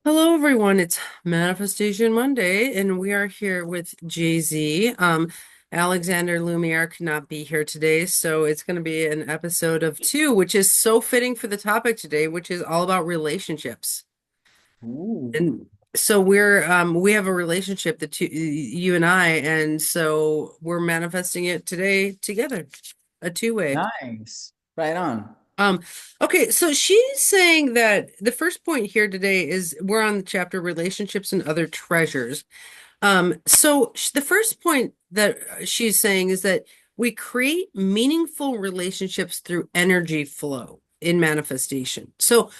Hello, everyone. It's Manifestation Monday, and we are here with Jay-Z. Alexander Lumiere could not be here today, so it's going to be an episode of two, which is so fitting for the topic today, which is all about relationships. Ooh, And so we have a relationship, the two, you and I, and so we're manifesting it today together, a two-way. nice. Right on. Um, okay, so she's saying that the first point here today is we're on the chapter relationships and other treasures. The first point that she's saying is that we create meaningful relationships through energy flow in manifestation. So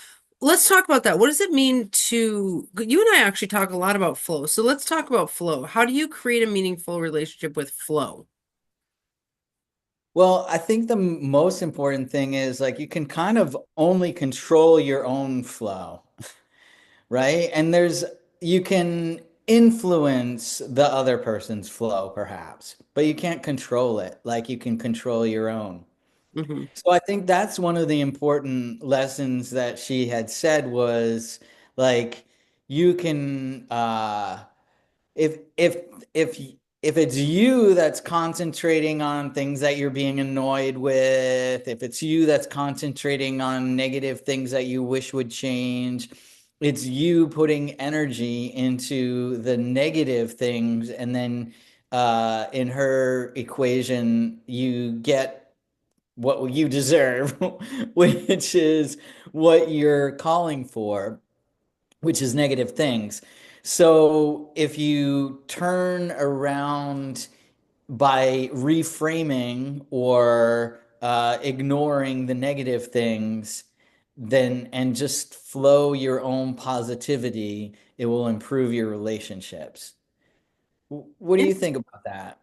let's talk about that. What does it mean you and I actually talk a lot about flow. So let's talk about flow. How do you create a meaningful relationship with flow? Well, I think the most important thing is like you can kind of only control your own flow, right? And you can influence the other person's flow perhaps, but you can't control it like you can control your own. Hmm. So I think that's one of the important lessons that she had said was like you can if if if if it's you that's concentrating on things that you're being annoyed with, if it's you that's concentrating on negative things that you wish would change, it's you putting energy into the negative things, and then in her equation, you get what you deserve, which is what you're calling for, which is negative things. So if you turn around by reframing or ignoring the negative things, then and just flow your own positivity, it will improve your relationships. What do you think about that?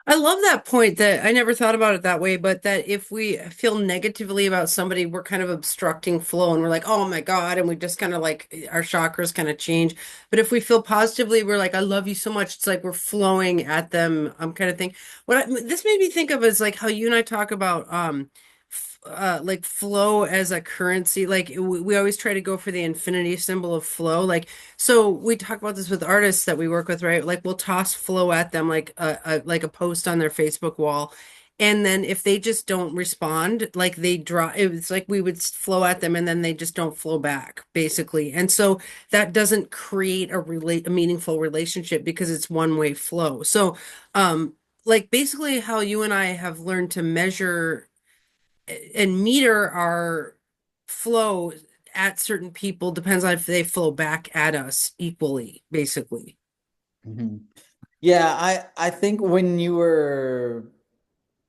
I love that point that I never thought about it that way, but that if we feel negatively about somebody, we're kind of obstructing flow and we're like, oh my God, and we just kind of like our chakras kind of change. But if we feel positively, we're like, I love you so much. It's like we're flowing at them, kind of thing. This made me think of is like how you and I talk about like flow as a currency. Like we always try to go for the infinity symbol of flow. Like so we talk about this with artists that we work with, right? Like we'll toss flow at them like a post on their Facebook wall. And then if they just don't respond, like they draw, it's like we would flow at them and then they just don't flow back, basically. And so that doesn't create a meaningful relationship because it's one-way flow. So like basically how you and I have learned to measure and meter our flow at certain people depends on if they flow back at us equally, basically. Mhm. Yeah, I think when you were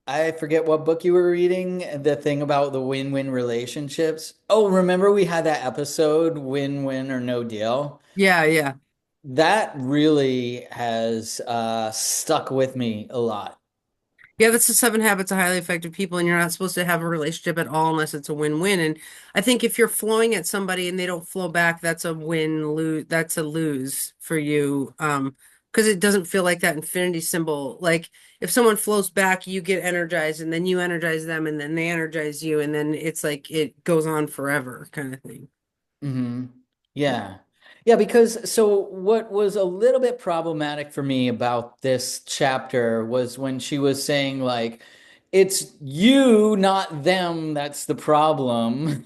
I forget what book you were reading, the thing about the win-win relationships. Oh, remember we had that episode, Win-Win or No Deal? Yeah, yeah. That really has stuck with me a lot. Yeah, that's the seven habits of highly effective people, and you're not supposed to have a relationship at all unless it's a win-win. And I think if you're flowing at somebody and they don't flow back, that's a win-lose, that's a lose for you. Because it doesn't feel like that infinity symbol. Like if someone flows back, you get energized, and then you energize them, and then they energize you, and then it's like it goes on forever, kind of thing. Hmm. Yeah. Yeah, because so what was a little bit problematic for me about this chapter was when she was saying like it's you, not them, that's the problem.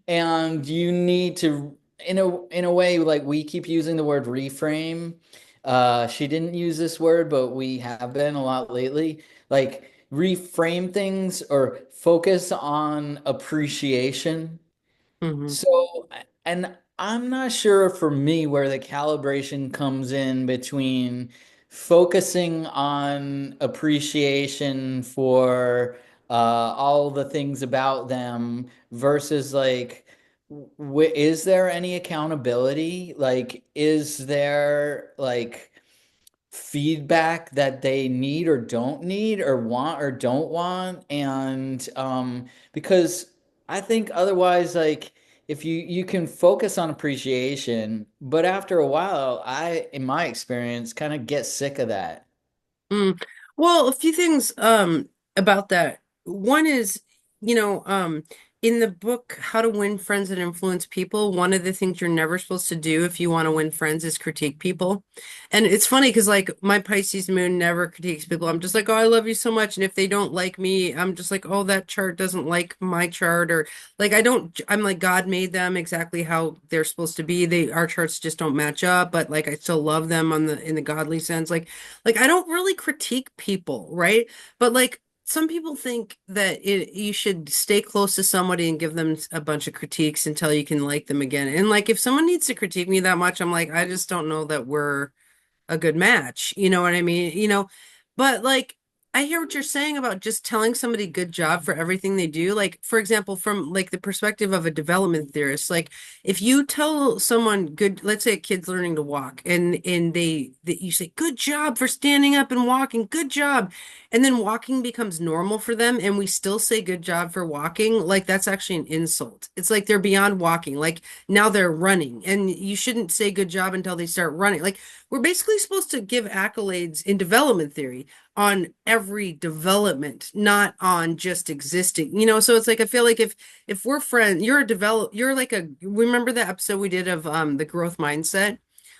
And you need to in a way like we keep using the word reframe. She didn't use this word, but we have been a lot lately. Like reframe things or focus on appreciation. Hmm. So, and I'm not sure for me where the calibration comes in between focusing on appreciation for all the things about them versus like, w is there any accountability? Like, is there like feedback that they need or don't need or want or don't want? And because I think otherwise like if you can focus on appreciation, but after a while I in my experience kind of get sick of that. Mm. Well, a few things about that. One is, you know, in the book, How to Win Friends and Influence People, one of the things you're never supposed to do if you want to win friends is critique people. And it's funny because, like, my Pisces moon never critiques people. I'm just like, oh, I love you so much. And if they don't like me, I'm just like, oh, that chart doesn't like my chart. Or, like, I'm like, God made them exactly how they're supposed to be. Our charts just don't match up, but like, I still love them in the godly sense. I don't really critique people, right? But like, some people think that you should stay close to somebody and give them a bunch of critiques until you can like them again. And like, if someone needs to critique me that much, I'm like, I just don't know that we're a good match. You know what I mean? But like, I hear what you're saying about just telling somebody good job for everything they do. Like, for example, from like the perspective of a development theorist, like if you tell someone good, let's say a kid's learning to walk and that you say good job for standing up and walking, good job. And then walking becomes normal for them and we still say good job for walking, like that's actually an insult. It's like they're beyond walking. Like now they're running and you shouldn't say good job until they start running. Like we're basically supposed to give accolades in development theory on every development, not on just existing. So it's like I feel like if we're friends, you're like remember the episode we did of the growth mindset?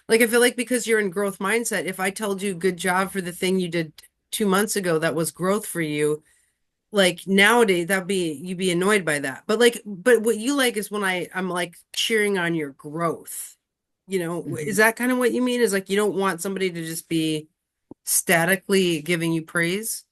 Like I feel like because you're in growth mindset, if I told you good job for the thing you did 2 months ago that was growth for you, like nowadays that'd be you'd be annoyed by that. But what you like is when I'm like cheering on your growth. Is Mhm. that kind of what you mean? Is like you don't want somebody to just be statically giving you praise?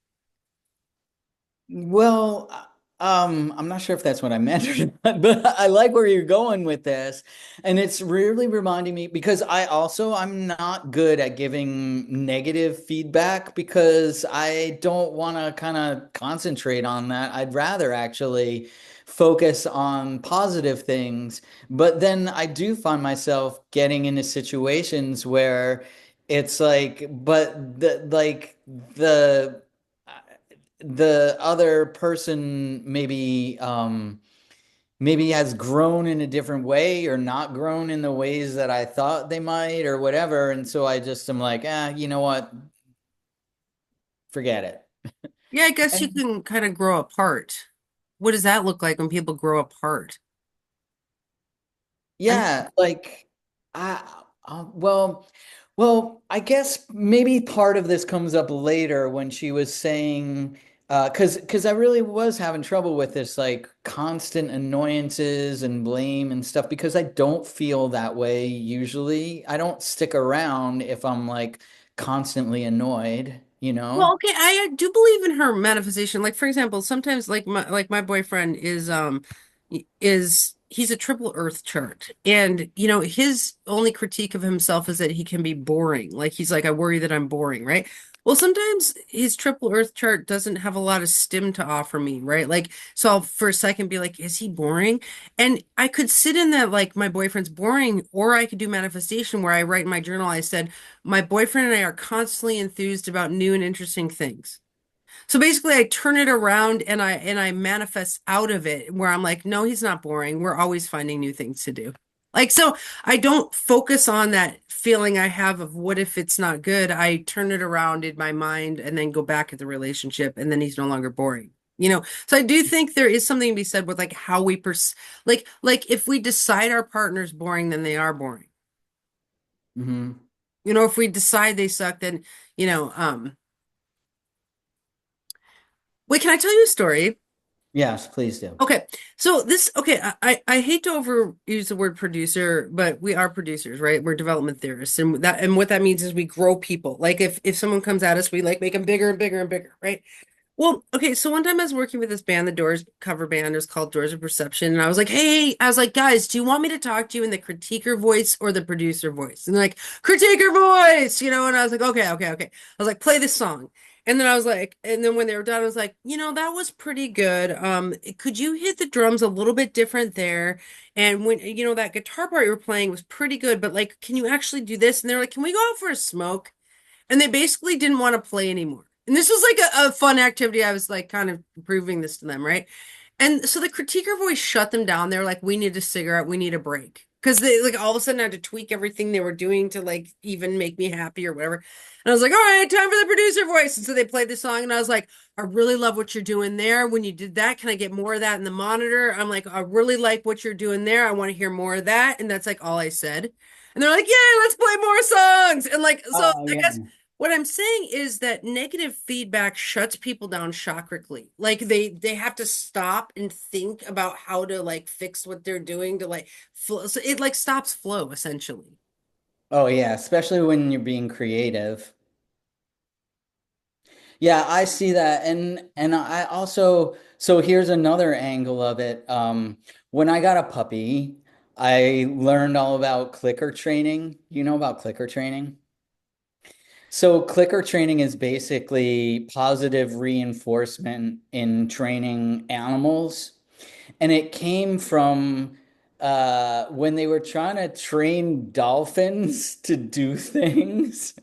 Well, I'm not sure if that's what I meant or not, but I like where you're going with this. And it's really reminding me because I'm not good at giving negative feedback because I don't want to kind of concentrate on that. I'd rather actually focus on positive things. But then I do find myself getting into situations where it's like, but the other person maybe has grown in a different way or not grown in the ways that I thought they might or whatever. And so I just am like, you know what? Forget it. Yeah, I guess you And can kind of grow apart. What does that look like when people grow apart? I mean, yeah, like I well, I guess maybe part of this comes up later when she was saying, because I really was having trouble with this like constant annoyances and blame and stuff because I don't feel that way usually. I don't stick around if I'm like constantly annoyed, you well, know? okay, I do believe in her manifestation. Like for example, sometimes like my boyfriend is he's a triple earth chart. And his only critique of himself is that he can be boring. Like he's like, I worry that I'm boring, right? Well, sometimes his triple earth chart doesn't have a lot of stim to offer me, right? Like, so I'll for a second be like, is he boring? And I could sit in that like my boyfriend's boring, or I could do manifestation where I write in my journal, I said, my boyfriend and I are constantly enthused about new and interesting things. So basically I turn it around and I manifest out of it where I'm like, no, he's not boring. We're always finding new things to do. Like so I don't focus on that feeling I have of what if it's not good. I turn it around in my mind and then go back at the relationship and then he's no longer boring. So I do think there is something to be said with like how like if we decide our partner's boring, then they are boring. Hmm. If we decide they suck, then, you know, um, wait, can I tell you a story? Yes, please do. Okay. Okay, I hate to overuse the word producer, but we are producers, right? We're development theorists. And what that means is we grow people. Like if someone comes at us, we like make them bigger and bigger and bigger, right? Well, okay, so one time I was working with this band, the Doors cover band, is called Doors of Perception, and I was like, "Hey," I was like, "Guys, do you want me to talk to you in the critiquer voice or the producer voice?" And they're like, "Critiquer voice," and I was like, "Okay, okay, okay." I was like, "Play this song," and then I was like, and then when they were done, I was like, "That was pretty good. Could you hit the drums a little bit different there? And when that guitar part you were playing was pretty good, but like, can you actually do this?" And they're like, "Can we go out for a smoke?" And they basically didn't want to play anymore. And this was like a fun activity. I was like kind of proving this to them, right? And so the critiquer voice shut them down. They're like, we need a cigarette, we need a break. because they like all of a sudden had to tweak everything they were doing to like even make me happy or whatever. And I was like, all right, time for the producer voice. And so they played the song, and I was like, I really love what you're doing there. When you did that, can I get more of that in the monitor? I'm like, I really like what you're doing there. I want to hear more of that. And that's like all I said. And they're like, yeah, let's play more songs. And like, so Oh I yeah. guess what I'm saying is that negative feedback shuts people down chakrically. Like they have to stop and think about how to like fix what they're doing to like flow. So it like stops flow essentially. Oh yeah, especially when you're being creative. Yeah, I see that. And I also, so here's another angle of it. When I got a puppy, I learned all about clicker training. You know about clicker training? So clicker training is basically positive reinforcement in training animals. And it came from when they were trying to train dolphins to do things.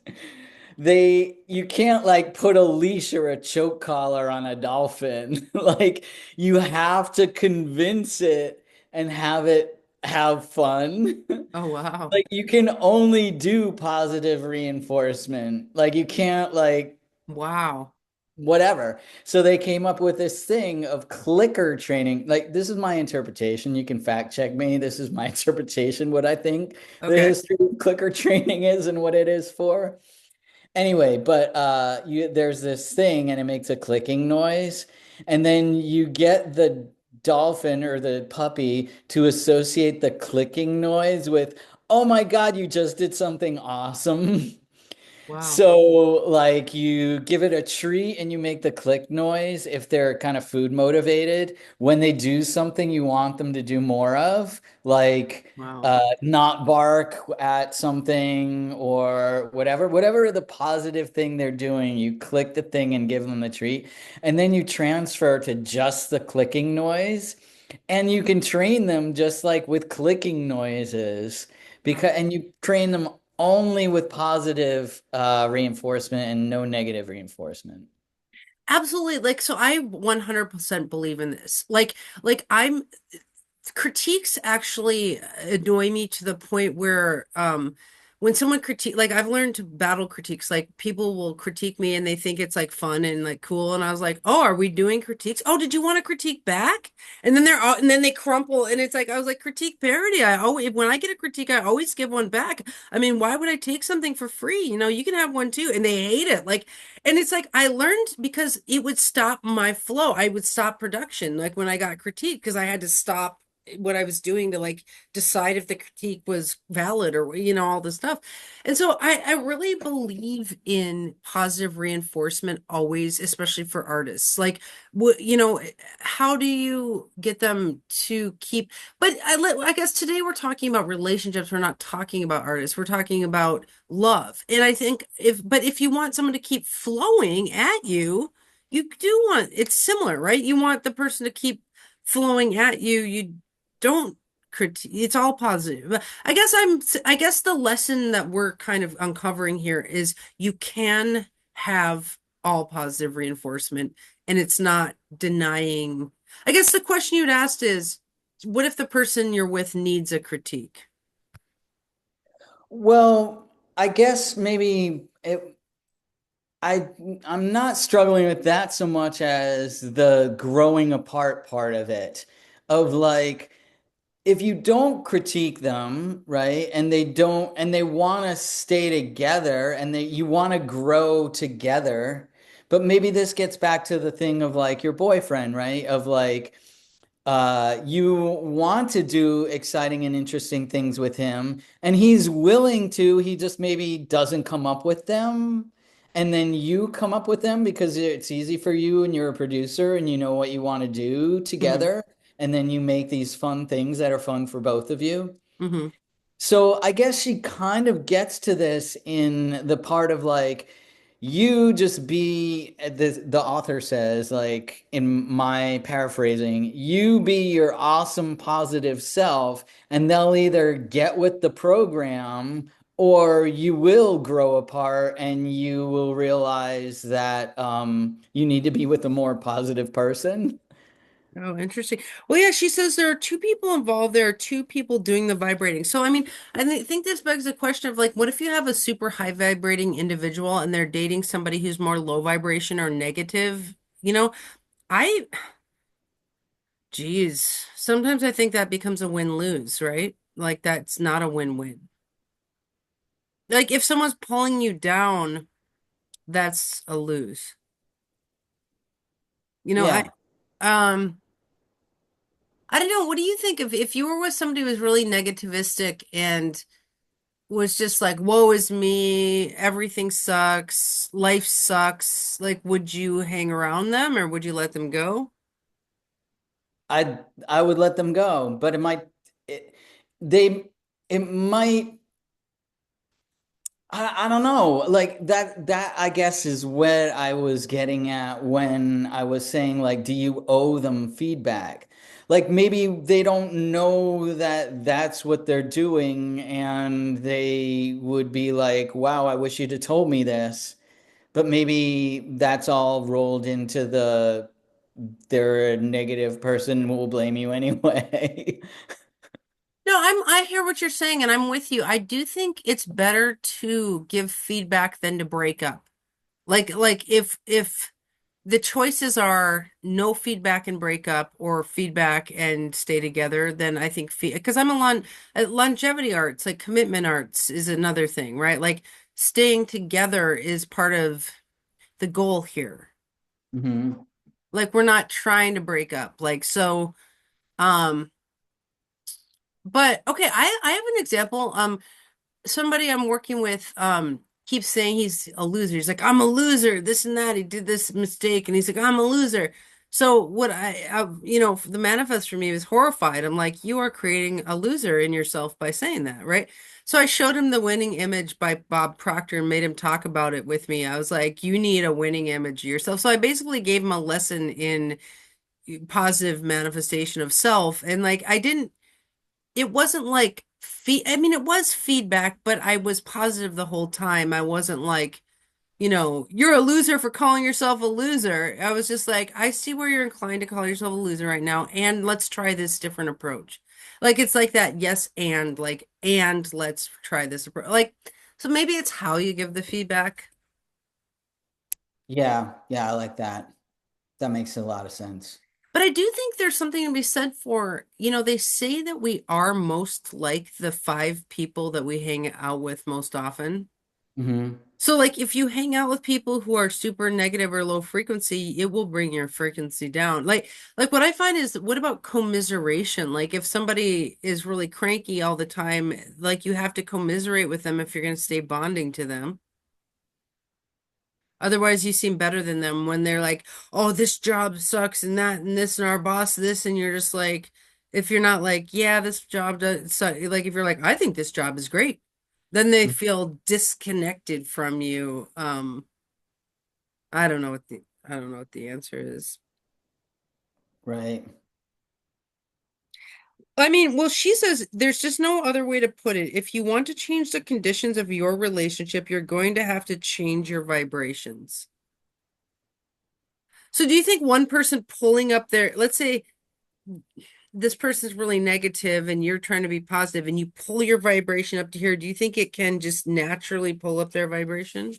You can't like put a leash or a choke collar on a dolphin. Like you have to convince it and have it have fun. Oh wow. Like you can only do positive reinforcement. Like you can't like Wow. whatever. So they came up with this thing of clicker training. Like this is my interpretation. You can fact check me. This is my interpretation, what I think the Okay. history of clicker training is and what it is for. Anyway, but there's this thing and it makes a clicking noise. And then you get the dolphin or the puppy to associate the clicking noise with, oh my God, you just did something awesome. Wow. So, like, you give it a treat and you make the click noise if they're kind of food motivated. When they do something you want them to do more of, like Wow. not bark at something or whatever the positive thing they're doing, you click the thing and give them the treat. And then you transfer to just the clicking noise. And you can train them just like with clicking noises because and you train them only with positive reinforcement and no negative reinforcement. Absolutely. Like, so I 100% believe in this. Like I'm critiques actually annoy me to the point where when someone critique like I've learned to battle critiques. Like people will critique me and they think it's like fun and like cool, and I was like, oh, are we doing critiques? Oh, did you want to critique back? And then they're all and then they crumple, and it's like I was like, critique parody. I always when I get a critique I always give one back. I mean, why would I take something for free? You can have one too. And they hate it. Like, and it's like I learned because it would stop my flow. I would stop production like when I got critiqued because I had to stop what I was doing to like decide if the critique was valid or all this stuff. And so I really believe in positive reinforcement always, especially for artists. Like how do you get them to keep but I guess today we're talking about relationships. We're not talking about artists. We're talking about love. And I think if you want someone to keep flowing at you, you do want it's similar, right? You want the person to keep flowing at you. You don't critique. It's all positive. But I guess the lesson that we're kind of uncovering here is you can have all positive reinforcement, and it's not denying. I guess the question you'd asked is, what if the person you're with needs a critique? Well, I guess maybe I I'm not struggling with that so much as the growing apart part of it, of like if you don't critique them, right, and they want to stay together and you want to grow together, but maybe this gets back to the thing of like your boyfriend, right? Of like you want to do exciting and interesting things with him, and he's willing to, he just maybe doesn't come up with them. And then you come up with them because it's easy for you and you're a producer and you know what you want to do Hmm. together. And then you make these fun things that are fun for both of you. Hmm. So I guess she kind of gets to this in the part of like, you just be, the author says, like, in my paraphrasing, you be your awesome positive self, and they'll either get with the program or you will grow apart and you will realize that you need to be with a more positive person. Oh, interesting. Well, yeah, she says there are two people involved. There are two people doing the vibrating. So, I mean, think this begs the question of like, what if you have a super high vibrating individual and they're dating somebody who's more low vibration or negative? You know, I, geez, sometimes I think that becomes a win-lose, right? Like, that's not a win-win. Like, if someone's pulling you down, that's a lose. You know, Yeah. um, I don't know. What do you think if you were with somebody who was really negativistic and was just like, woe is me, everything sucks, life sucks. Like, would you hang around them or would you let them go? I would let them go, but it, they it might I don't know. Like that I guess is what I was getting at when I was saying like do you owe them feedback? Like maybe they don't know that that's what they're doing and they would be like, "Wow, I wish you'd have told me this." But maybe that's all rolled into they're a negative person, will blame you anyway. No, I hear what you're saying and I'm with you. I do think it's better to give feedback than to break up. Like if the choices are no feedback and break up or feedback and stay together, then I think because I'm a longevity arts, like commitment arts is another thing, right? Like staying together is part of the goal here. hmm Like we're not trying to break up. Like so um but okay, I have an example. Somebody I'm working with keeps saying he's a loser. He's like, I'm a loser, this and that. He did this mistake, and he's like, I'm a loser. So what the manifest for me was horrified. I'm like, you are creating a loser in yourself by saying that, right? So I showed him the winning image by Bob Proctor and made him talk about it with me. I was like, you need a winning image of yourself. So I basically gave him a lesson in positive manifestation of self. And like I didn't it wasn't like I mean, it was feedback, but I was positive the whole time. I wasn't like, you're a loser for calling yourself a loser. I was just like, I see where you're inclined to call yourself a loser right now, and let's try this different approach. Like it's like that, yes, and like, and let's try this approach. Like, so maybe it's how you give the feedback. Yeah, yeah, I like that. That makes a lot of sense. But I do think there's something to be said for, they say that we are most like the five people that we hang out with most often. hmm So like if you hang out with people who are super negative or low frequency, it will bring your frequency down. Like what I find is what about commiseration? Like if somebody is really cranky all the time, like you have to commiserate with them if you're going to stay bonding to them. Otherwise, you seem better than them when they're like, "Oh, this job sucks and that and this and our boss this," and you're just like, if you're not like, "Yeah, this job does suck," like if you're like, "I think this job is great," then they feel disconnected from you. I don't know what the answer is. Right. I mean, well, she says there's just no other way to put it. If you want to change the conditions of your relationship, you're going to have to change your vibrations. So do you think one person pulling up their, let's say this person's really negative and you're trying to be positive and you pull your vibration up to here, do you think it can just naturally pull up their vibration?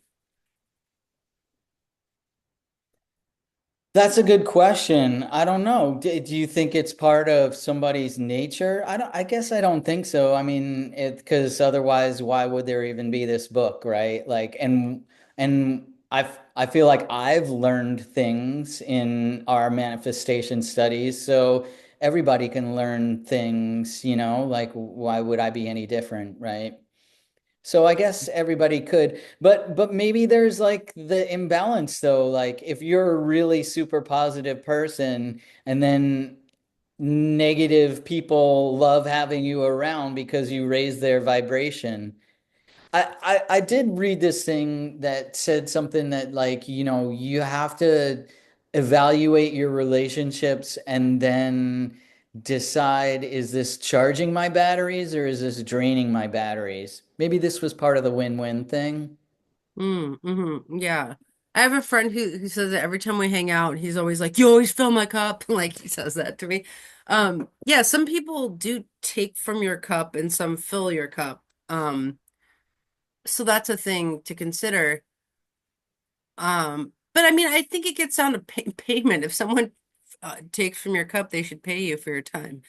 That's a good question. I don't know. Do you think it's part of somebody's nature? I guess I don't think so. I mean, because otherwise, why would there even be this book, right? Like, and I feel like I've learned things in our manifestation studies, so everybody can learn things, like why would I be any different, right? So I guess everybody could, but maybe there's like the imbalance though. Like if you're a really super positive person and then negative people love having you around because you raise their vibration. I did read this thing that said something that like, you have to evaluate your relationships and then decide, is this charging my batteries or is this draining my batteries? Maybe this was part of the win-win thing. Mm, yeah. I have a friend who says that every time we hang out, he's always like, "You always fill my cup." Like he says that to me. Yeah, some people do take from your cup and some fill your cup. So that's a thing to consider. But I mean, I think it gets down to payment. If someone takes from your cup, they should pay you for your time.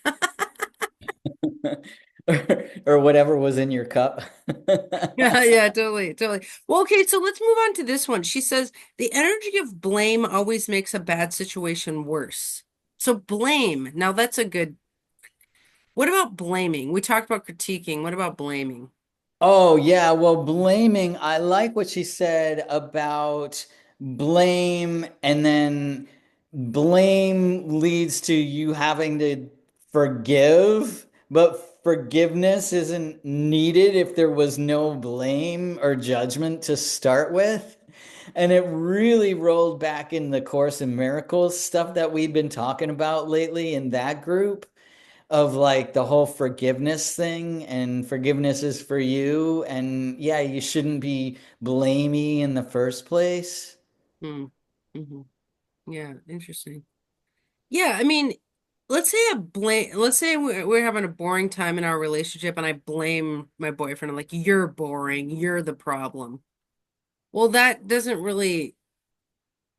or whatever was in your cup. Yeah, yeah, totally, totally. Well, okay, so let's move on to this one. She says the energy of blame always makes a bad situation worse. So blame. Now that's a good. What about blaming? We talked about critiquing. What about blaming? Oh, yeah. Well, blaming, I like what she said about blame, and then blame leads to you having to forgive, but forgiveness isn't needed if there was no blame or judgment to start with. And it really rolled back in the Course in Miracles stuff that we've been talking about lately in that group of like the whole forgiveness thing, and forgiveness is for you, and yeah, you shouldn't be blamey in the first place. Hmm. Hmm. Yeah, interesting. Yeah, I mean, let's say we're having a boring time in our relationship and I blame my boyfriend. I'm like, you're boring, you're the problem. Well, that doesn't really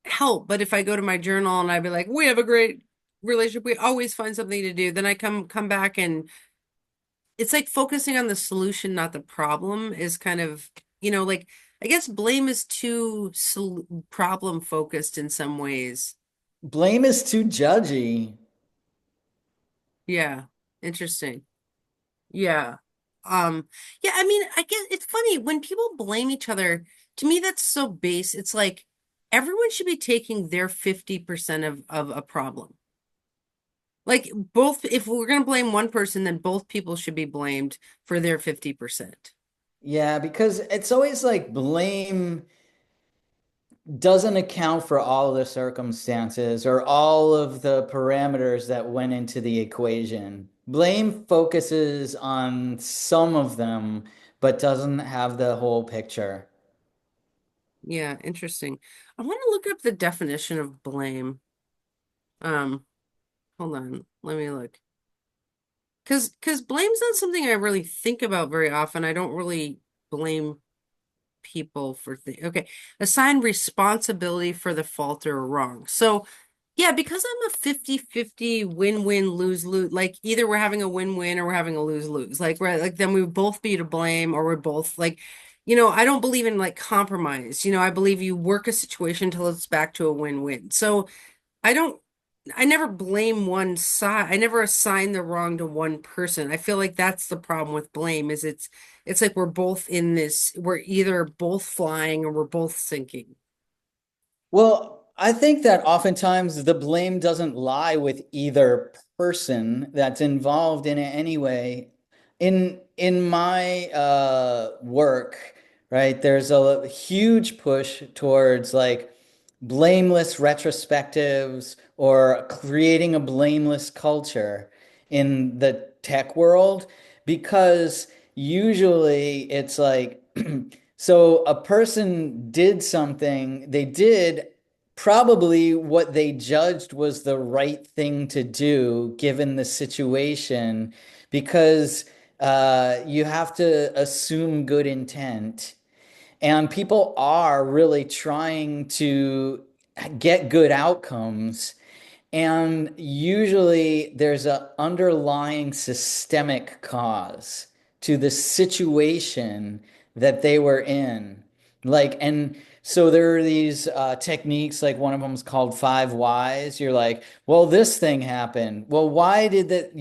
help. But if I go to my journal and I'd be like, we have a great relationship, we always find something to do, then I come back and it's like focusing on the solution, not the problem, is kind of, like I guess blame is too problem focused in some ways. Blame is too judgy. Yeah, interesting. Yeah. Yeah, I mean, I guess it's funny when people blame each other, to me that's so base. It's like everyone should be taking their 50% of a problem. Like both, if we're gonna blame one person, then both people should be blamed for their 50%. Yeah, because it's always like blame doesn't account for all of the circumstances or all of the parameters that went into the equation. Blame focuses on some of them, but doesn't have the whole picture. Yeah, interesting. I want to look up the definition of blame. Um, Hold on, let me look. Because blame's not something I really think about very often. I don't really blame people for things. Okay. Assign responsibility for the fault or wrong. So, yeah, because I'm a 50-50 win-win lose-lose, like either we're having a win-win or we're having a lose-lose. Like right, like then we would both be to blame or we're both like, I don't believe in like compromise. I believe you work a situation till it's back to a win-win. So, I don't I never blame one side. I never assign the wrong to one person. I feel like that's the problem with blame is it's like we're both in this, we're either both flying or we're both sinking. Well, I think that oftentimes the blame doesn't lie with either person that's involved in it anyway. In my work, right, there's a huge push towards like blameless retrospectives or creating a blameless culture in the tech world, because usually it's like so a person did something, they did probably what they judged was the right thing to do given the situation, because you have to assume good intent. And people are really trying to get good outcomes. And usually there's an underlying systemic cause to the situation that they were in. Like, and so there are these techniques, like one of them is called five whys. You're like, well, this thing happened. Well, why did that,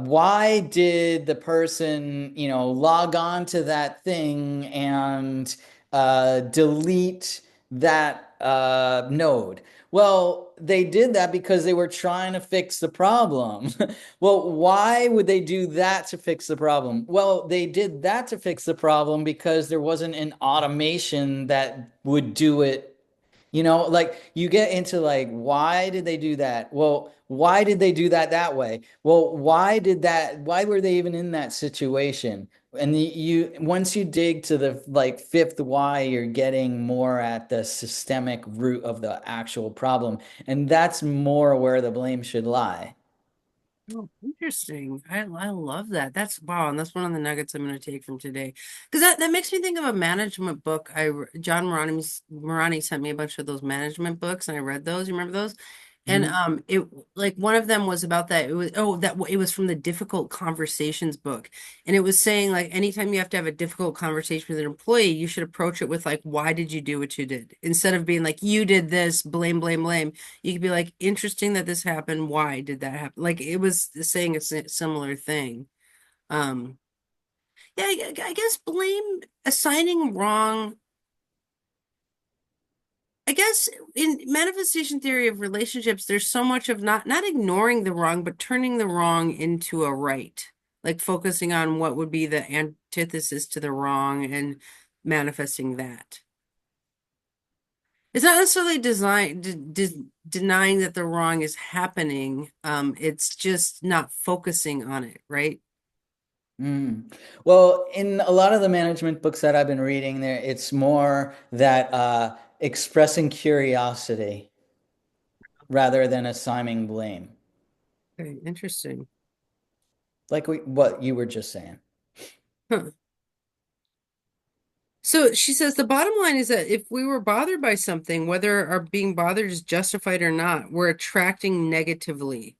why did the person, log on to that thing and delete that node? Well, they did that because they were trying to fix the problem. Well, why would they do that to fix the problem? Well, they did that to fix the problem because there wasn't an automation that would do it. Like you get into like, why did they do that? Well, why did they do that that way? Well, why were they even in that situation? And you once you dig to the like fifth why, you're getting more at the systemic root of the actual problem. And that's more where the blame should lie. Oh, interesting. I love that. That's wow, and that's one of the nuggets I'm going to take from today. Because that makes me think of a management book. John Morani sent me a bunch of those management books, and I read those. You remember those? And Mhm. it like one of them was about that. It was it was from the Difficult Conversations book, and it was saying like anytime you have to have a difficult conversation with an employee, you should approach it with like, why did you do what you did? Instead of being like, you did this, blame, blame, blame. You could be like, interesting that this happened. Why did that happen? Like it was saying a similar thing. Um, yeah, I guess blame, assigning wrong. I guess in manifestation theory of relationships, there's so much of not ignoring the wrong, but turning the wrong into a right. Like focusing on what would be the antithesis to the wrong and manifesting that. It's not necessarily denying that the wrong is happening. It's just not focusing on it, right? Mm. Well, in a lot of the management books that I've been reading there, it's more that expressing curiosity rather than assigning blame. Okay, interesting. Like what you were just saying. Huh. So she says the bottom line is that if we were bothered by something, whether our being bothered is justified or not, we're attracting negatively.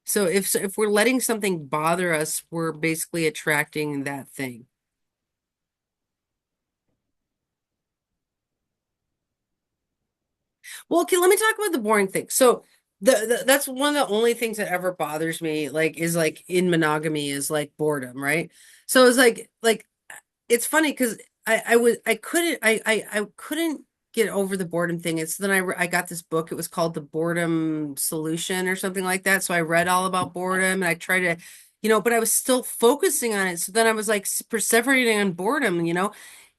So if we're letting something bother us, we're basically attracting that thing. Well, okay, let me talk about the boring thing. So that's one of the only things that ever bothers me, like is like in monogamy is like boredom, right? So it's like it's funny because I couldn't get over the boredom thing. It's then I got this book. It was called The Boredom Solution or something like that. So I read all about boredom and I tried to, but I was still focusing on it. So then I was like perseverating on boredom,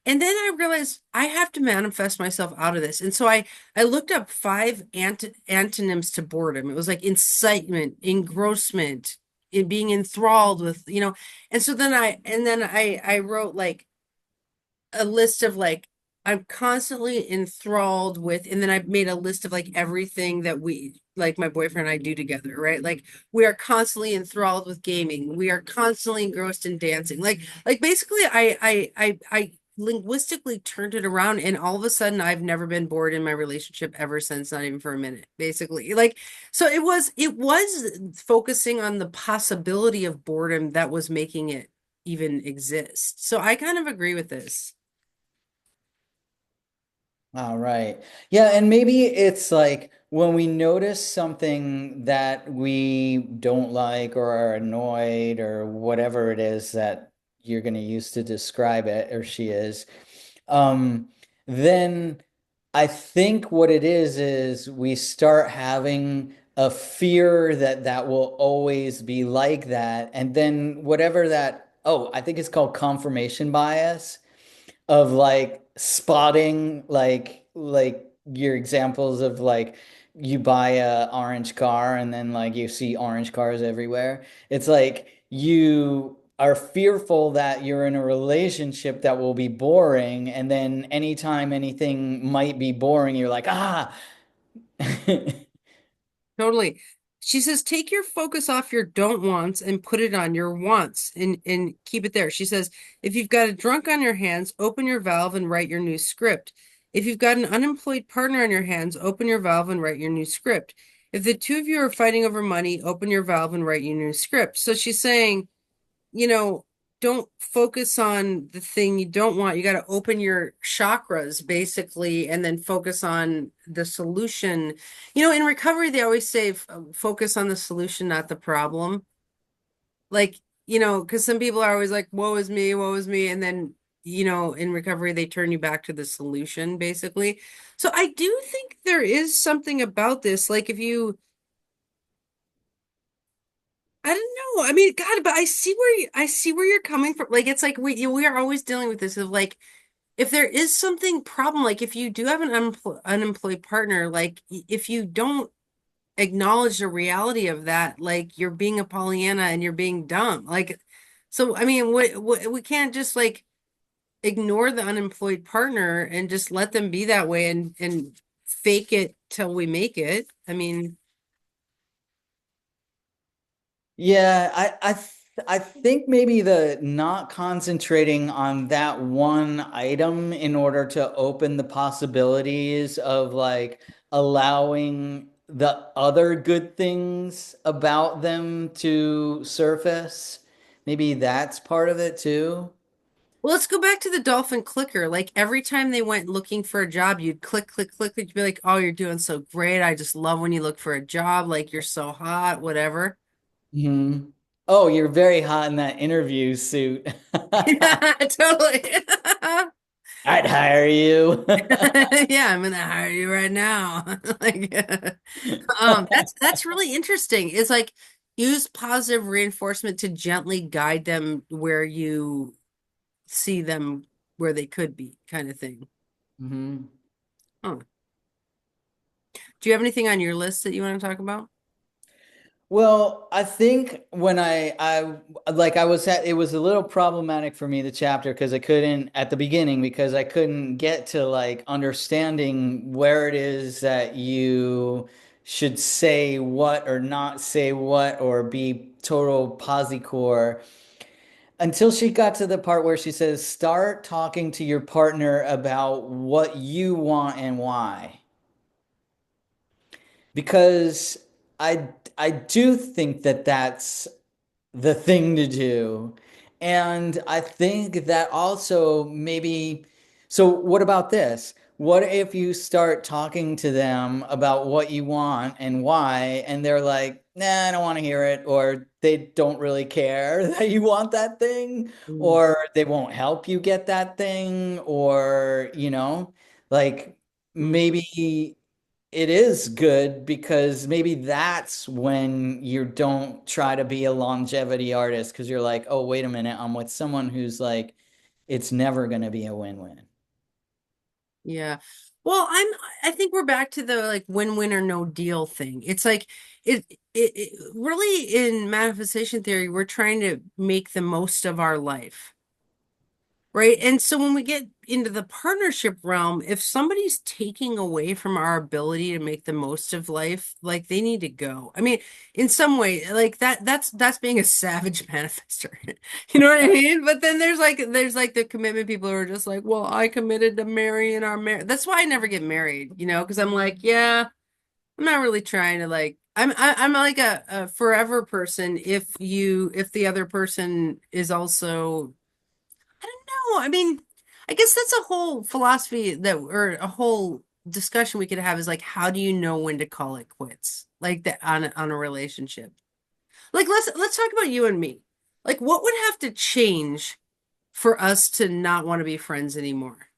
and then I realized I have to manifest myself out of this. And so I looked up five antonyms to boredom. It was like incitement, engrossment, it being enthralled with, and so then I wrote like a list of like I'm constantly enthralled with, and then I made a list of like everything that we like my boyfriend and I do together, right? Like we are constantly enthralled with gaming. We are constantly engrossed in dancing. Like basically I linguistically turned it around and all of a sudden I've never been bored in my relationship ever since, not even for a minute, basically. Like so it was focusing on the possibility of boredom that was making it even exist. So I kind of agree with this. All right. Yeah, and maybe it's like when we notice something that we don't like or are annoyed or whatever it is that you're going to use to describe it, or she is, um, then I think what it is we start having a fear that that will always be like that. And then whatever that, oh, I think it's called confirmation bias of like spotting like your examples of like you buy a orange car and then like you see orange cars everywhere. It's like you are fearful that you're in a relationship that will be boring, and then anytime anything might be boring, you're like, ah. Totally. She says, take your focus off your don't wants and put it on your wants and keep it there. She says, if you've got a drunk on your hands, open your valve and write your new script. If you've got an unemployed partner on your hands, open your valve and write your new script. If the two of you are fighting over money, open your valve and write your new script. So she's saying, you know, don't focus on the thing you don't want. You got to open your chakras basically and then focus on the solution. In recovery, they always say focus on the solution, not the problem. Like, because some people are always like, woe is me, woe is me. And then, in recovery, they turn you back to the solution basically. So I do think there is something about this. Like, if you, I don't know. I mean, God, but I see where you're coming from. Like, it's like we are always dealing with this of like if there is something problem, like if you do have an unemployed partner, like if you don't acknowledge the reality of that, like you're being a Pollyanna and you're being dumb. Like, So, I mean, we can't just like ignore the unemployed partner and just let them be that way and fake it till we make it. I mean, Yeah, I think maybe the not concentrating on that one item in order to open the possibilities of like allowing the other good things about them to surface. Maybe that's part of it too. well, let's go back to the dolphin clicker. Like every time they went looking for a job, you'd click, click, click. You'd be like, "Oh, you're doing so great. I just love when you look for a job. Like you're so hot, whatever." Hmm. Oh, you're very hot in that interview suit. Yeah, totally. I'd hire you. Yeah, I'm gonna hire you right now. Like, that's really interesting. It's like use positive reinforcement to gently guide them where you see them where they could be, kind of thing. Hmm. Huh. Do you have anything on your list that you want to talk about? Well, I think when I was at, it was a little problematic for me, the chapter, because I couldn't at the beginning because I couldn't get to like understanding where it is that you should say what or not say what or be total posicore until she got to the part where she says, start talking to your partner about what you want and why. Because I do think that that's the thing to do. And I think that also maybe, so what about this? What if you start talking to them about what you want and why, and they're like, nah, I don't want to hear it, or they don't really care that you want that thing, Mm, or they won't help you get that thing, or, like mm. maybe it is good because maybe that's when you don't try to be a longevity artist because you're like, oh, wait a minute, I'm with someone who's like, it's never going to be a win-win. Yeah. Well, I think we're back to the like win-win or no deal thing. It's like it really in manifestation theory, we're trying to make the most of our life. Right. And so when we get into the partnership realm, if somebody's taking away from our ability to make the most of life, like they need to go. I mean, in some way, like that's being a savage manifester. You know what I mean? But then there's like the commitment people who are just like, well, I committed to marrying our marriage. That's why I never get married, because I'm like, yeah, I'm not really trying to like I'm like a forever person if the other person is also no, I mean, I guess that's a whole philosophy that, or a whole discussion we could have is like, how do you know when to call it quits? Like that on a relationship. Like let's talk about you and me. Like what would have to change for us to not want to be friends anymore?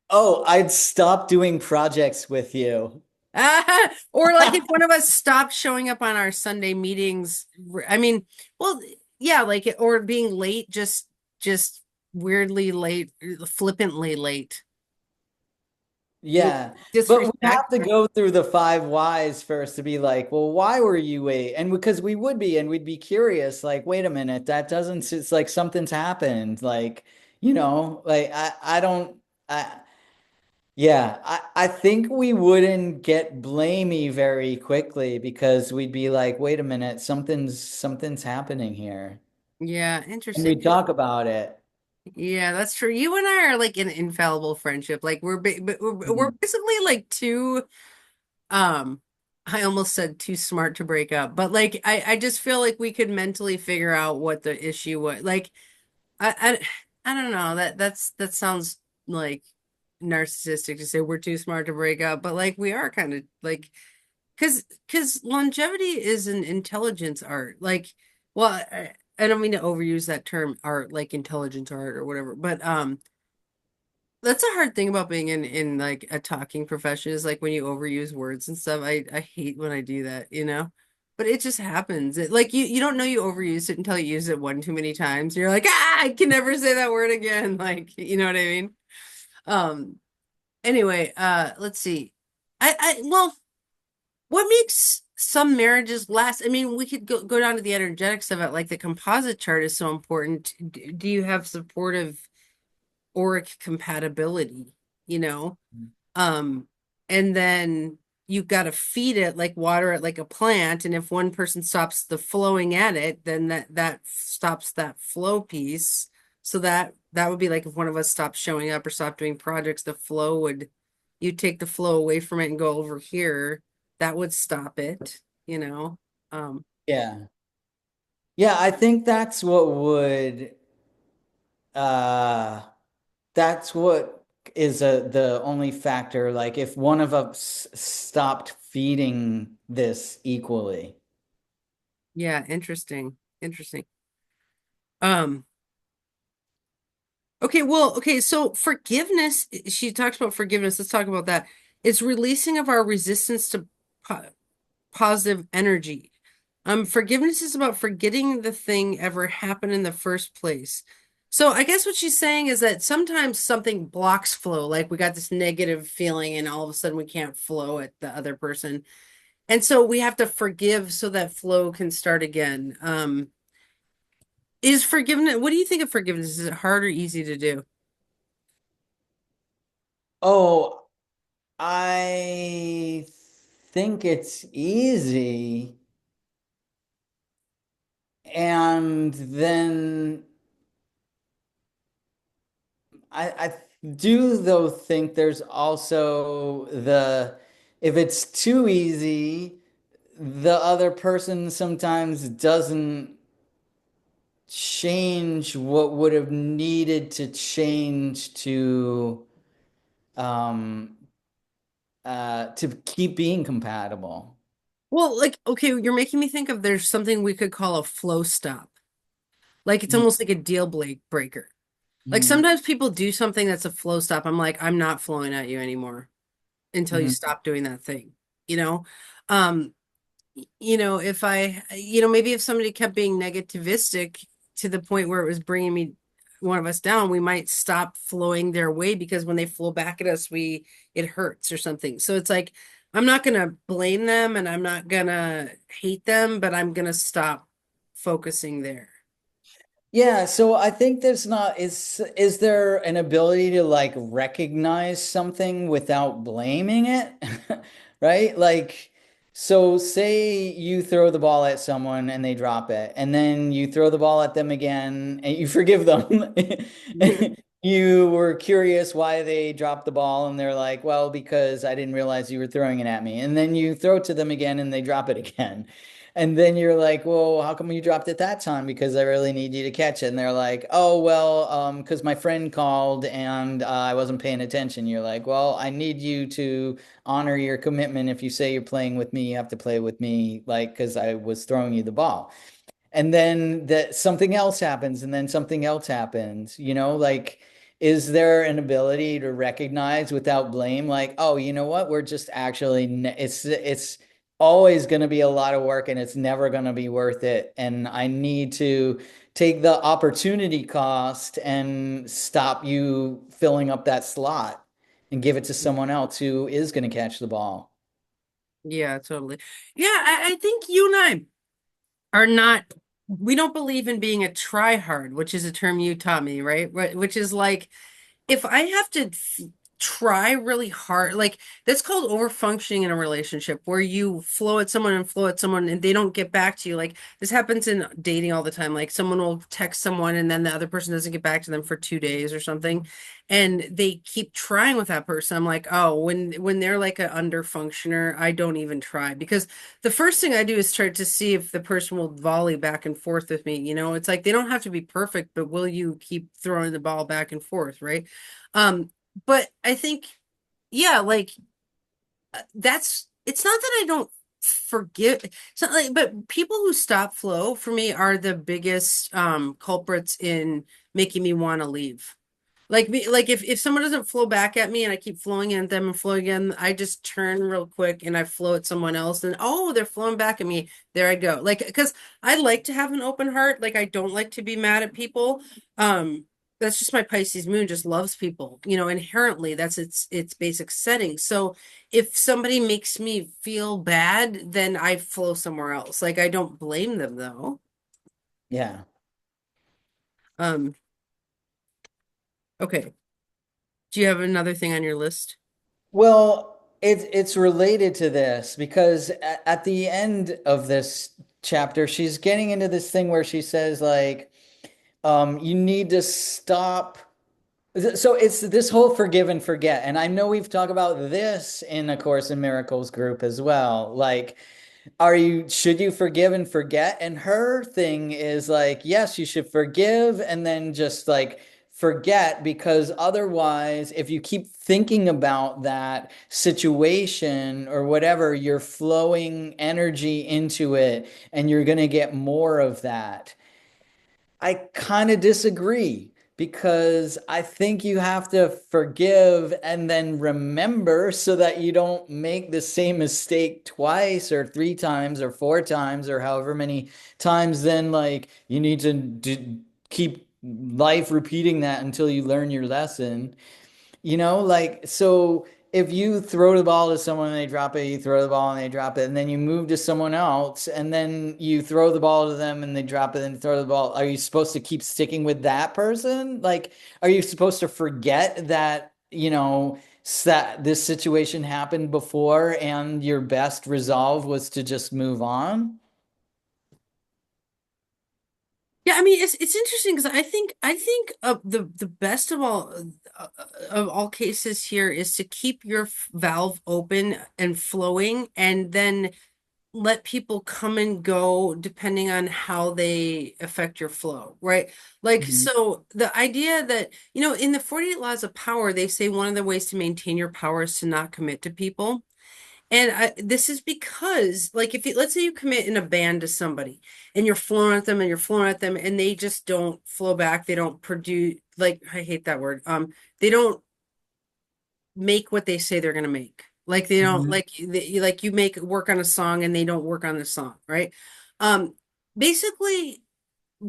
Oh, I'd stop doing projects with you. Or like if one of us stopped showing up on our Sunday meetings, I mean, well, yeah, like or being late, just weirdly late, flippantly late. Yeah. But we have Disrespect. to go through the five whys first to be like, well, why were you late? And because we would be, and we'd be curious, like, wait a minute, that doesn't, it's like something's happened. Like, like I don't, I, yeah, I think we wouldn't get blamey very quickly because we'd be like, wait a minute, something's happening here. Yeah, And interesting. we talk about it. Yeah, that's true. You and I are like an infallible friendship. Like we're Mhm. basically like um I almost said too smart to break up, but like I just feel like we could mentally figure out what the issue was. Like I don't know. That sounds like narcissistic to say we're too smart to break up, but like we are kind of like because longevity is an intelligence art. Like, well, I don't mean to overuse that term art, like intelligence art or whatever, but that's a hard thing about being in like a talking profession is like when you overuse words and stuff. I hate when I do that. But it just happens. Like you don't know you overused it until you use it one too many times. You're like, I can never say that word again. Like, you know what I mean? Anyway, let's see. Well, what makes some marriages last. I mean, we could go down to the energetics of it, like the composite chart is so important. Do you have supportive auric compatibility, you know? Um, and then you've got to feed it like water it like a plant. And if one person stops the flowing at it, then that stops that flow piece. So that would be like if one of us stopped showing up or stopped doing projects, the flow would you take the flow away from it and go over here. That would stop it, you know. Um, Yeah. Yeah, I think uh that's what is the only factor. Like if one of us stopped feeding this equally. yeah, interesting. Interesting. Um, Okay, well, okay, so forgiveness, she talks about forgiveness. Let's talk about that. It's releasing of our resistance to po positive energy. Forgiveness is about forgetting the thing ever happened in the first place. So I guess what she's saying is that sometimes something blocks flow, like we got this negative feeling and all of a sudden we can't flow at the other person. And so we have to forgive so that flow can start again. Is forgiveness, what do you think of forgiveness? Is it hard or easy to do? Oh, I think it's easy. And then I do though think there's also if it's too easy, the other person sometimes doesn't change what would have needed to change um to keep being compatible. Well, like, okay, you're making me think of there's something we could call a flow stop. Like it's almost like a breaker. Like Mhm. sometimes people do something that's a flow stop. I'm like, I'm not flowing at you anymore until you Mhm. stop doing that thing, you know? Um, if maybe if somebody kept being negativistic to the point where it was bringing one of us down, we might stop flowing their way because when they flow back at us, it hurts or something. So it's like, I'm not gonna blame them and I'm not gonna hate them, but I'm gonna stop focusing there. Yeah, so I think there's not is there an ability to like recognize something without blaming it? Right? Like so say you throw the ball at someone and they drop it, and then you throw the ball at them again and you forgive them. You were curious why they dropped the ball and they're like, "Well, because I didn't realize you were throwing it at me." And then you throw it to them again and they drop it again. And then you're like, well, how come you dropped it that time? Because I really need you to catch it. And they're like, oh, well, because my friend called and I wasn't paying attention. You're like, well, I need you to honor your commitment. If you say you're playing with me, you have to play with me, like, because I was throwing you the ball. And then that something else happens, and then something else happens, like, is there an ability to recognize without blame, like, oh, you know what? We're just actually, it's always going to be a lot of work and it's never going to be worth it. And I need to take the opportunity cost and stop you filling up that slot and give it to someone else who is going to catch the ball. Yeah, totally. Yeah, I think you and I are not, we don't believe in being a try hard, which is a term you taught me, right? Which is like, if I have to try really hard, like that's called overfunctioning in a relationship where you flow at someone and they don't get back to you. Like this happens in dating all the time. Like someone will text someone and then the other person doesn't get back to them for 2 days or something. And they keep trying with that person. I'm like, oh, when they're like an under functioner, I don't even try because the first thing I do is try to see if the person will volley back and forth with me. It's like they don't have to be perfect, but will you keep throwing the ball back and forth, right? Um, but I think, yeah, like that's it's not that I don't forgive. It's not like, but people who stop flow for me are the biggest culprits in making me want to leave. Like if someone doesn't flow back at me and I keep flowing at them and flowing again, I just turn real quick and I flow at someone else and oh, they're flowing back at me. There I go. Like because I like to have an open heart. Like I don't like to be mad at people. Um that's just my Pisces moon just loves people, inherently that's its basic setting. So if somebody makes me feel bad, then I flow somewhere else. Like I don't blame them though. Yeah. Um, okay. Do you have another thing on your list? Well, it's related to this because at the end of this chapter, she's getting into this thing where she says like, you need to stop. So it's this whole forgive and forget. And I know we've talked about this in a Course in Miracles group as well. Like, should you forgive and forget? And her thing is like, yes, you should forgive and then just like forget, because otherwise, if you keep thinking about that situation or whatever, you're flowing energy into it and you're going to get more of that. I kind of disagree because I think you have to forgive and then remember so that you don't make the same mistake twice or three times or four times or however many times. Then, like, you need to keep life repeating that until you learn your lesson. Like, so if you throw the ball to someone and they drop it, you throw the ball and they drop it, and then you move to someone else, and then you throw the ball to them and they drop it and you throw the ball, are you supposed to keep sticking with that person? Like, are you supposed to forget that, that this situation happened before and your best resolve was to just move on? Yeah, I mean it's interesting because I think the best of all cases here is to keep your valve open and flowing, and then let people come and go depending on how they affect your flow, right? Like, Mhm. so the idea that, in the 48 laws of power, they say one of the ways to maintain your power is to not commit to people. And this is because, like, if you, let's say you commit in a band to somebody and you're flowing at them and you're flowing at them and they just don't flow back, they don't produce, like, I hate that word. They don't make what they say they're going to make. Like they don't Mhm. like you make work on a song and they don't work on the song, right? Um, Basically,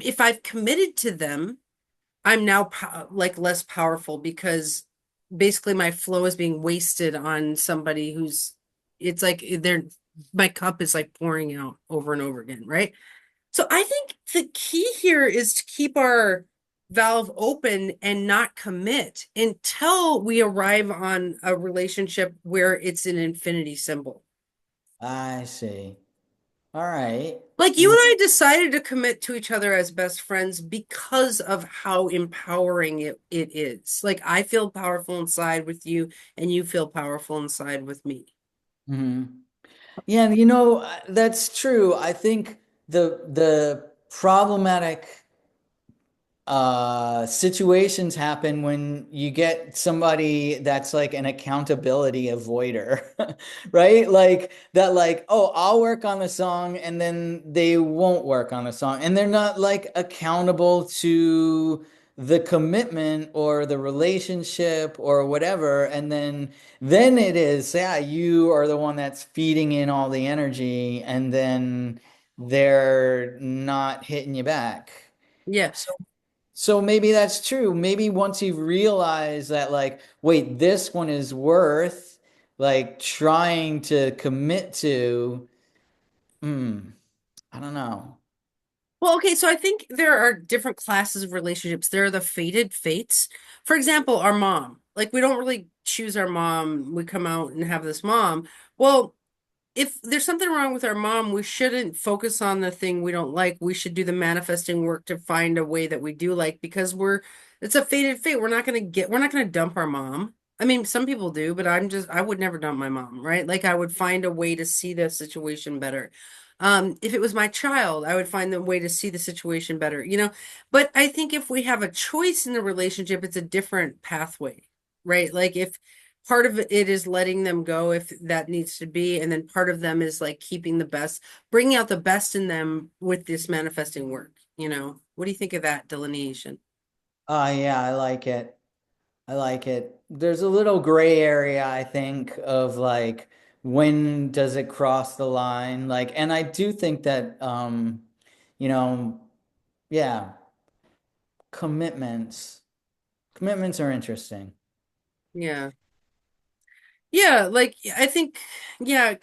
if I've committed to them, I'm now like less powerful because basically my flow is being wasted on somebody who's it's like they're my cup is like pouring out over and over again, right? So I think the key here is to keep our valve open and not commit until we arrive on a relationship where it's an infinity symbol. I see. All right. Like you and I decided to commit to each other as best friends because of how empowering it is. Like I feel powerful inside with you, and you feel powerful inside with me. Mhm. Yeah, and that's true. I think the problematic situations happen when you get somebody that's like an accountability avoider, right? Like that, like, oh, I'll work on the song and then they won't work on the song, and they're not like accountable to the commitment or the relationship or whatever. And then it is, yeah, you are the one that's feeding in all the energy, and then they're not hitting you back. Yeah. So maybe that's true. Maybe once you realize that, like, wait, this one is worth like trying to commit to, hmm, I don't know. Well, okay, so I think there are different classes of relationships. There are the fated fates. For example, our mom. Like we don't really choose our mom. We come out and have this mom. Well, if there's something wrong with our mom, we shouldn't focus on the thing we don't like. We should do the manifesting work to find a way that we do like because it's a fated fate. We're not gonna dump our mom. I mean, some people do, but I would never dump my mom, right? Like I would find a way to see the situation better. If it was my child, I would find the way to see the situation better, But I think if we have a choice in the relationship, it's a different pathway, right? Like if part of it is letting them go if that needs to be, and then part of them is like keeping the best, bringing out the best in them with this manifesting work. What do you think of that delineation? Yeah, I like it. I like it. There's a little gray area, I think, of like when does it cross the line? Like, and I do think that you know, yeah, commitments. Commitments are interesting. Yeah. Yeah, like I think yeah,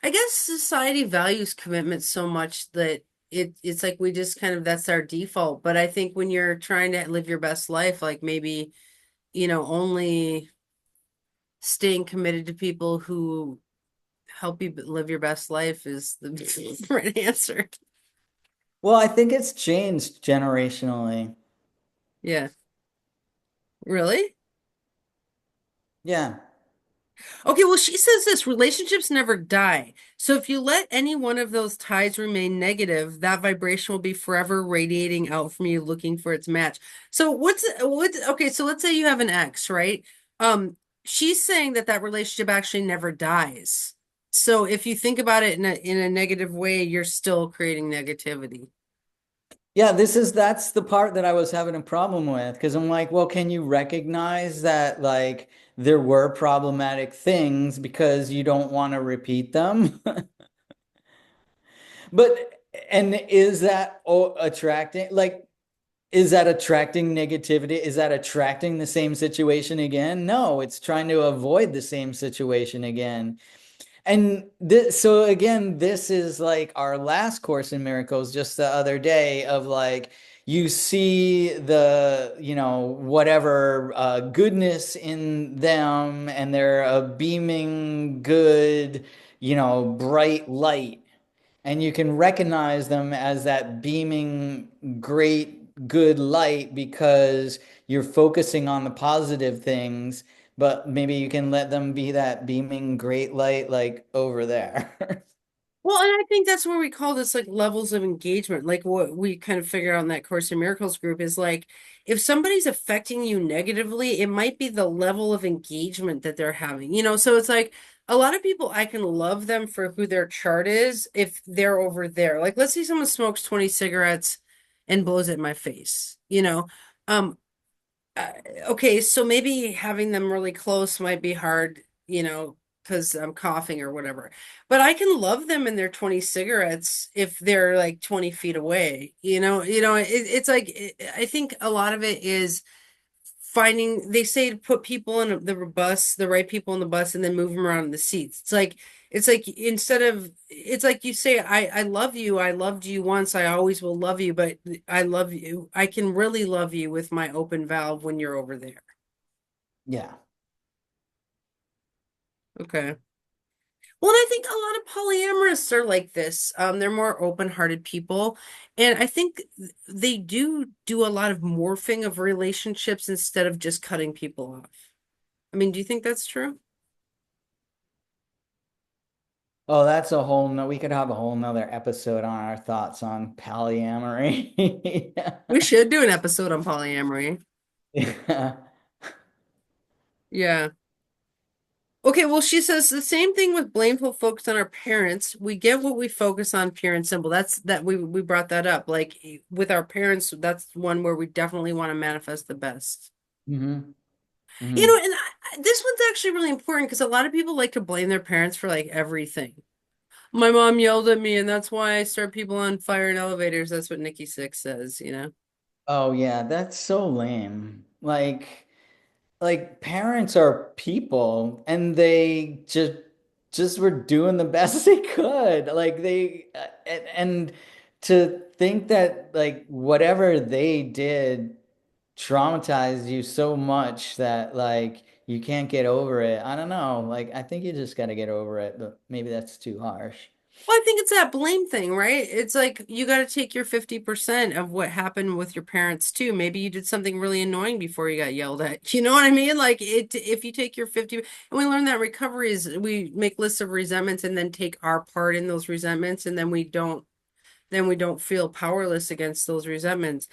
I guess society values commitment so much that it's like we just kind of that's our default. But I think when you're trying to live your best life, like maybe, only staying committed to people who help you live your best life is the right answer. Well, I think it's changed generationally. Yeah. Really? Yeah. Okay, well, she says this relationships never die. So if you let any one of those ties remain negative, that vibration will be forever radiating out from you looking for its match. So okay, so let's say you have an ex, right? Um, she's saying that that relationship actually never dies. So if you think about it in a negative way, you're still creating negativity. Yeah, that's the part that I was having a problem with because I'm like, well, can you recognize that like there were problematic things because you don't want to repeat them? But and is that attracting like is that attracting negativity? Is that attracting the same situation again? No, it's trying to avoid the same situation again. And this, so again, this is like our last Course in Miracles just the other day of like, you see the, whatever goodness in them, and they're a beaming, good, bright light. And you can recognize them as that beaming, great, good light because you're focusing on the positive things, but maybe you can let them be that beaming, great light like over there. Well, and I think that's where we call this like levels of engagement. Like what we kind of figure out in that Course in Miracles group is like if somebody's affecting you negatively, it might be the level of engagement that they're having. So it's like a lot of people, I can love them for who their chart is if they're over there. Like let's say someone smokes 20 cigarettes and blows it in my face. Um, uh, okay, so maybe having them really close might be hard, because I'm coughing or whatever. But I can love them in their 20 cigarettes if they're like 20 feet away. It's like I think a lot of it is finding, they say to put people in the bus, the right people in the bus, and then move them around in the seats. It's like instead of it's like you say, I love you, I loved you once, I always will love you, but I love you. I can really love you with my open valve when you're over there. Yeah. Okay. Well, and I think a lot of polyamorous are like this. They're more open-hearted people, and I think they do a lot of morphing of relationships instead of just cutting people off. I mean, do you think that's true? Oh, that's a whole no, we could have a whole nother episode on our thoughts on polyamory. We should do an episode on polyamory. Yeah. Yeah. Okay, well, she says the same thing with blameful focus on our parents. We get what we focus on, pure and simple. That's that we brought that up. Like with our parents, that's one where we definitely want to manifest the best. hmm You hmm know, and this one's actually really important because a lot of people like to blame their parents for like everything. My mom yelled at me, and that's why I start people on fire in elevators. That's what Nikki Six says. Oh yeah, that's so lame. Like parents are people and they just were doing the best they could. Like they and to think that like whatever they did traumatized you so much that like you can't get over it. I don't know. Like I think you just got to get over it, but maybe that's too harsh. Well, I think it's that blame thing, right? It's like you got to take your 50% of what happened with your parents too. Maybe you did something really annoying before you got yelled at. You know what I mean? Like if you take your 50, and we learn that recovery is we make lists of resentments and then take our part in those resentments, and then we don't feel powerless against those resentments.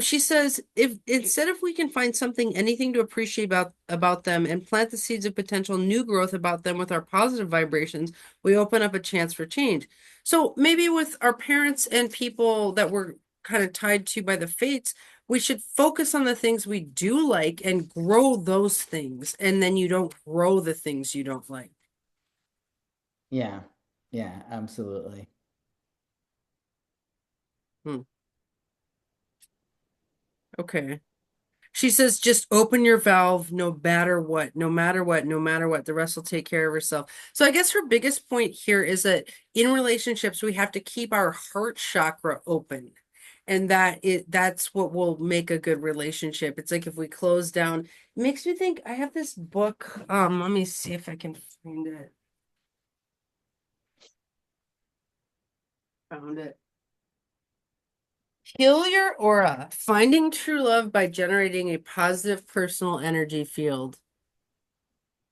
She says, if instead if we can find something, anything to appreciate about them and plant the seeds of potential new growth about them with our positive vibrations, we open up a chance for change. So maybe with our parents and people that we're kind of tied to by the fates, we should focus on the things we do like and grow those things, and then you don't grow the things you don't like. Yeah. Yeah, absolutely. Hmm. Okay. She says, just open your valve no matter what, no matter what, no matter what. The rest will take care of herself. So I guess her biggest point here is that in relationships, we have to keep our heart chakra open. And that's what will make a good relationship. It's like if we close down, it makes me think I have this book. Let me see if I can find it. Found it. Heal your aura, finding true love by generating a positive personal energy field.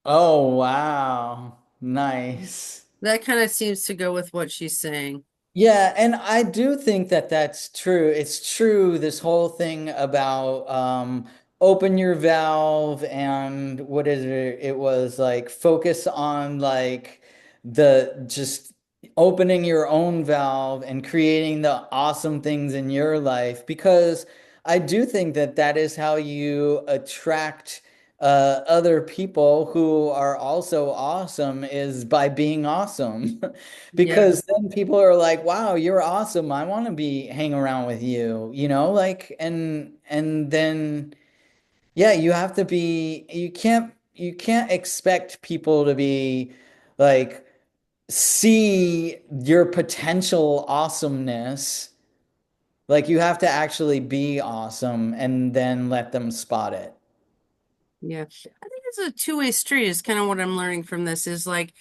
Oh, wow. Nice. That kind of seems to go with what she's saying. Yeah, and I do think that that's true. It's true, this whole thing about open your valve and what is it? It was like focus on like the just opening your own valve and creating the awesome things in your life because I do think that that is how you attract other people who are also awesome is by being awesome. Because Yes. then people are like, wow, you're awesome. I want to be hang around with you, like and then yeah, you have to be you can't expect people to be like see your potential awesomeness. Like you have to actually be awesome and then let them spot it. Yeah. I think it's a two-way street is kind of what I'm learning from this is like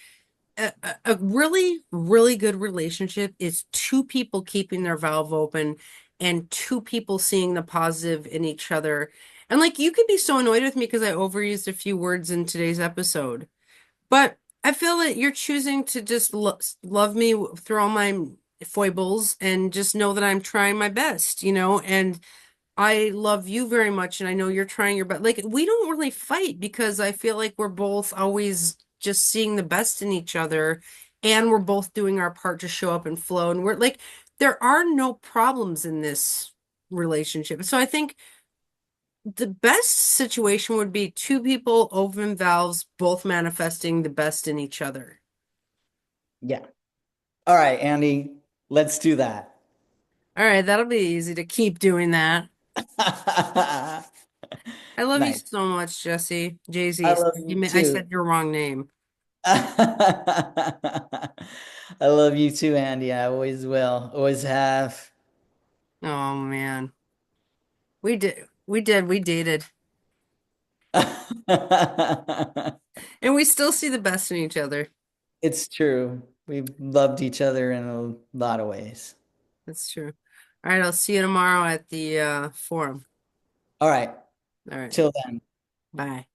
a really, really good relationship is two people keeping their valve open and two people seeing the positive in each other. And like you could be so annoyed with me because I overused a few words in today's episode, but I feel that you're choosing to just lo love me through all my foibles and just know that I'm trying my best, and I love you very much, and I know you're trying your best. Like, we don't really fight because I feel like we're both always just seeing the best in each other, and we're both doing our part to show up and flow. And we're like, there are no problems in this relationship. So I think the best situation would be two people, open valves, both manifesting the best in each other. Yeah. All right, Andy, let's do that. All right, that'll be easy to keep doing that. I love you Nice. so much, Jesse. I Jay-Z. love you I too. said your wrong name. I love you too, Andy. I always will, always have. Oh man. We dated. And we still see the best in each other. It's true. We've loved each other in a lot of ways. That's true. All right, I'll see you tomorrow at the forum. All right. All right. Till then. Bye.